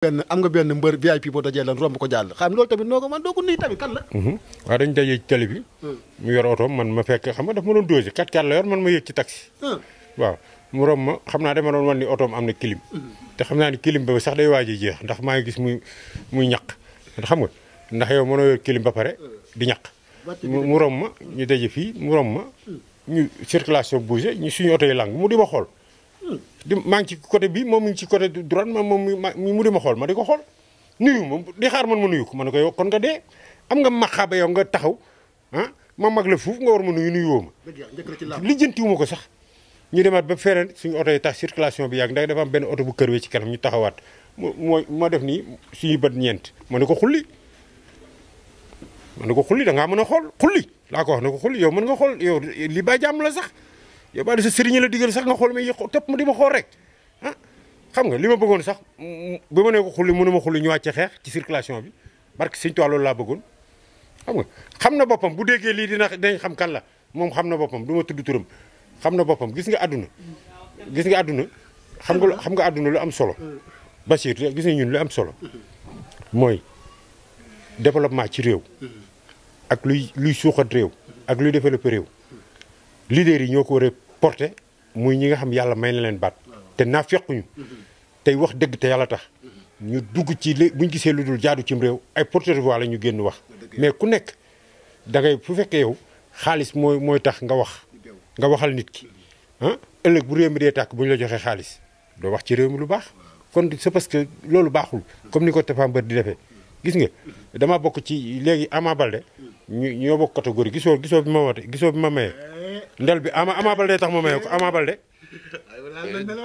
am nga benn mbër VIP boo dajee lan romb ko jàll xam loolu tamit noo ko man doo ko nuyu tamit kan la. waaw dañ dajee ci télé bi. mu yor otoom man ma fekk xam nga daf ma doon dosé 4x4 la yor man ma yëg ci taxi. waaw mu romb ma xam naa dama doon wan ni otoom am na clim. te xam naa ni clim ba sax day waaj a jeex ndax maa ngi gis muy ñaq xam nga ndax yow mënoo yor clim ba pare di ñaq. mu romb ma ñu daje fii mu romb ma ñu circulation bougé ñu suñu oto yi lang mu di ma xool. maa ngi ci côté bi moom mi ngi ci côté droite moom mu di ma xool ma di ko xool nuyu ma di xaar man ma nuyu ko ma ne ko yow kon nga dee am nga maqaaba yow nga taxaw ma mag la fuuf nga war ma nuyoo ma lijjantiwu ma ko sax ñu demaat ba feneen suñu oto yi tax circulation bi yàgg ndax dafa am benn oto bu kër wee ci kanam ñu taxawaat mooy ma def nii suñuy bët ñeent ma ne ko xulli da ngaa mën a xool xulli laa ko wax ne ko xulli yow mën nga xool yow li ba jàmm la sax yow ba sa sëriñ la digal sax nga xool may topp ma di ma xool rek xam nga li ma bëggoon sax ba ma ne ko xulli mënu ma xulli ñu wàcce xeex ci circulation bi barke Sëñ Tuubaa loolu laa bëggoon xam na boppam bu déggee lii dinañ xam kan la moom xam na boppam du ma tudd turam xam na boppam gis nga àdduna xam nga àdduna lu am solo Bachir gis nga ñun lu am solo mooy développement ci réew ak luy suuxat réew ak luy développé réew leader yi ñoo ko war a porté muy ñi nga xam yàlla may na leen baat te naa fekkuñu tey wax dëgg te yàlla tax ñu dugg ci buñ gisee lu dul jaadu cim réew ay porteur de voix la ñu génn wax mais ku nekk da ngay fu fekkee yow xaalis mooy tax nga waxal nit ki ëllëg bu réew mi dee tàkk bu ñu la joxee xaalis doo wax ci réew mi lu baax kon c'est parce que loolu baaxul comme ni ko Tapha Mbeur di defee gis nga dama bokk ci léegi Ama Baldé ñoo bokk catégorie gisoo bi ma woote gisoo bi ma mayee ndel bi Ama Baldé tax ma mayee ko Ama Baldé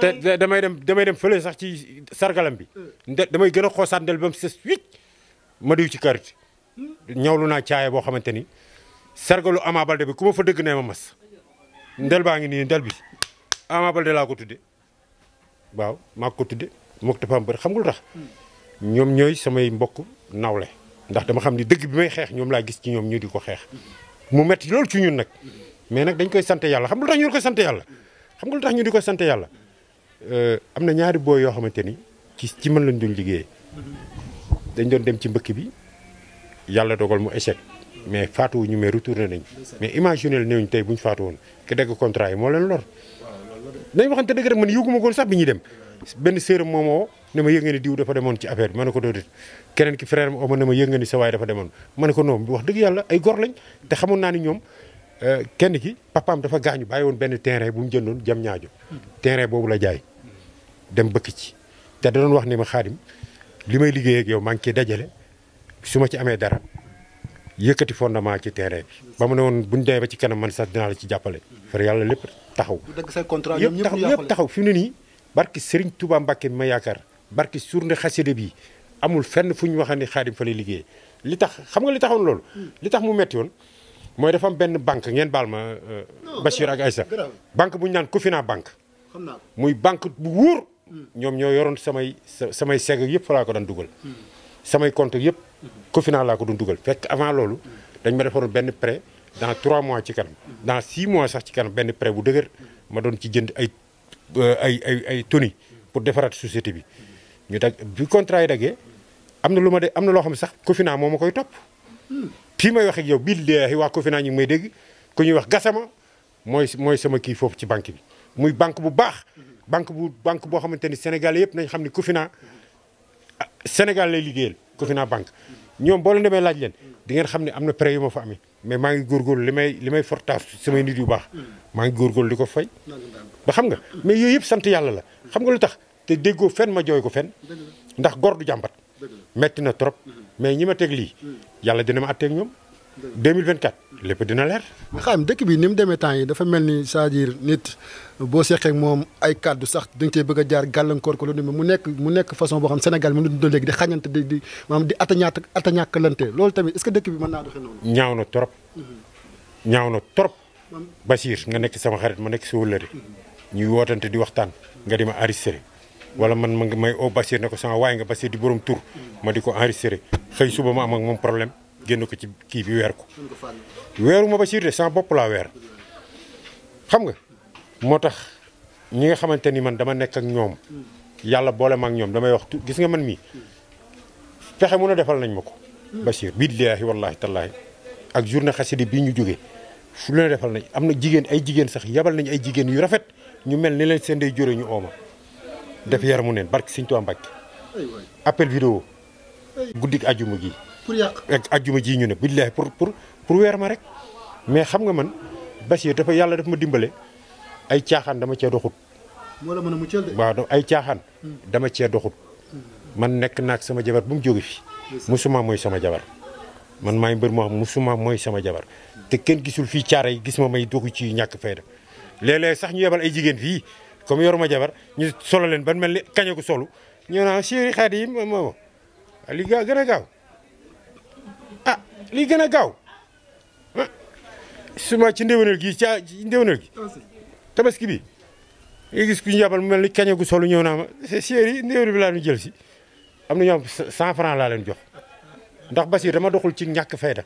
te damay dem fële sax ci sargalam bi damay gën a xoosaat ndel ba mu sës wicc ma diw ci karité ñawlu naa caaya boo xamante ni sargalu Ama Baldé bi ku ma fa dëgg nee ma mas ndel baa ngi nii ndel bi Ama Baldé laa ko tudde waaw maa ko tudde mook Tapha Mbeur xam nga lu tax ñoom ñooy samay mbokk nawle ndax dama xam ni dëgg bi may xeex ñoom laa gis ci ñoom ñu di ko xeex mu metti loolu ci ñun nag mais nag dañ koy sant yàlla xam nga lu tax ñu di ko sant yàlla xam nga lu tax ñu di ko sant yàlla am na ñaari booy yoo xamante ni ci mën lañ doon liggéeyee dañ doon dem ci mbëkk bi yàlla dogal mu échec mais faatuwuñu mais retourné nañ mais imaginez néewuñ tey buñ faatu woon ke dégg contrat yi moo leen lor dañ waxante dëgg rek man yëguma koon sax bi ñuy dem benn séeram moom woo ne ma yëg nga ni diw dafa demoon ci affaire bi ma ne ko doodit keneen ki frère ma ma ne ma yëg nga ni sa waay dafa demoon ma ne ko non wax dëgg yàlla ay gor lañ te xamoon naa ni ñoom kenn ki papaam dafa gaañu bàyyi woon benn terrain bu mu jëndoon jam ñaajo terrain boobu la jaay dem bëkk ci te da doon wax ne ma Xaadim li may liggéey ak yow maa ngi ciy dajale su ma ci amee dara yëkkati fondement ci terrain bi ba mu ne woon buñ demee ba ci kanam man sax dinaa la ci jàppale far yàlla lépp taxaw yëpp taxaw fi mu ne nii barki Serigne Touba Mbacke bi ma yaakaar barki surne xaside bi amul fenn fu ñu waxee ni Xaadim fa lay liggéey li tax xam nga li taxoon loolu li tax mu metti woon mooy dafa am benn banque ngeen baal ma Bachir ak Aïssa banque bu ñu naan Cofina banque muy banque bu wóor ñoom ñoo yoroon samay seg yëpp fa laa ko daan dugal samay compte yëpp Cofina laa ko doon dugal fekk avant loolu dañ ma defaroon benn prêt dans 3 mois ci kanam dans 6 mois sax ci kanam benn prêt bu dëgër ma doon ci jënd ay toni pour defaraat société bi ñu dag bi contrat yi daggee am na loo xam ne sax Cofina moo ma koy topp fii may wax ak yow billaahi waa Cofina ñu ngi may dégg ku ñuy wax Gassama mooy sama kii foofu ci banque bi muy banque bu baax banque boo xamante ni Sénégal yëpp nañ xam ni Cofina Sénégal lay liggéeyal Cofina banque ñoom boo leen demee laaj leen di ngeen xam ne am na prêt yu ma fa amee mais maa ngi góorgóorlu li may fortaas samay nit yu baax maa ngi góorgóorlu di ko fay ba xam nga mais yooyu yëpp sant yàlla la xam nga lu tax te déggoo fenn ma jooy ko fenn ndax góor du jàmbat metti na trop mais ñi ma teg lii yàlla dina ma àtteeg ñoom 2024 lépp dina leer. xam dëkk bi ni mu demee temps yi dafa mel ni c'est-à-dire nit boo seqee moom ay kàddu sax da nga cee bëgg a jaar gàllankoor ko lu mu nekk façon boo xam Sénégal mën na dund léegi di xañante di maanaam di atañàkkalante loolu tamit est-ce que dëkk bi mën naa doxee noonu. ñaaw na trop Bachir nga nekk sama xarit ma nekk sa wëllëre ñuy wootante di waxtaan nga di ma enregistré wala man may oo Bachir ne ko sama waay nga Bachir di borom tur ma di ko enregistré xëy suba ma am ak moom problème génn ko ci kii bi weer ko weeru ma Bachir de sama bopp laa weer xam nga moo tax ñi nga xamante ni man dama nekk ak ñoom yàlla boole ma ak ñoom damay wax gis nga man mii pexe mun a defal nañ ma ko. Bachir billaahi wallaahi tallaahi ak journée xasida bii ñu jógee fu leen defal nañ am na jigéen ay jigéen sax yabal nañ ay jigéen yu rafet ñu mel ni leen seen day jóre ñu ooma def yaramu neen barke Sëñ Tuubaa Mbàkke appel vidéo guddik ajjuma gi pour yàq ak ajjuma ji ñu ne billaahi pour weer ma rek mais xam nga man Bachir dafa yàlla daf ma dimbale ay caaxaan dama cee doxut. moo la mën a muccal de. waaw ay caaxaan dama cee doxut man nekk naag sama jabar bu mu jóge fi musuma mooy sama jabar man maay mbër moo xam musuma mooy sama jabar te kenn gisul fii caara yi gis ma may doxu ci ñàkk fayda léeg-léeg sax ñu yebal ay jigéen fii comme yoruma jabar ñu solo leen ban mel ni kañe ko solu ñu naan chéri xaadi yi moom li gën a gaaw ah lii gën a gaaw ah suma ci ndéwénal gi ci ndéwénal gi tabaski bi nga gis ku ñu yabal mu mel ni kañe gu solu ñëw naa ma chéri ndéwénal bi laa ñu jël si am na ñoo xam 100 francs laa leen jox ndax Bachir dama doxul ci ñàkk fayda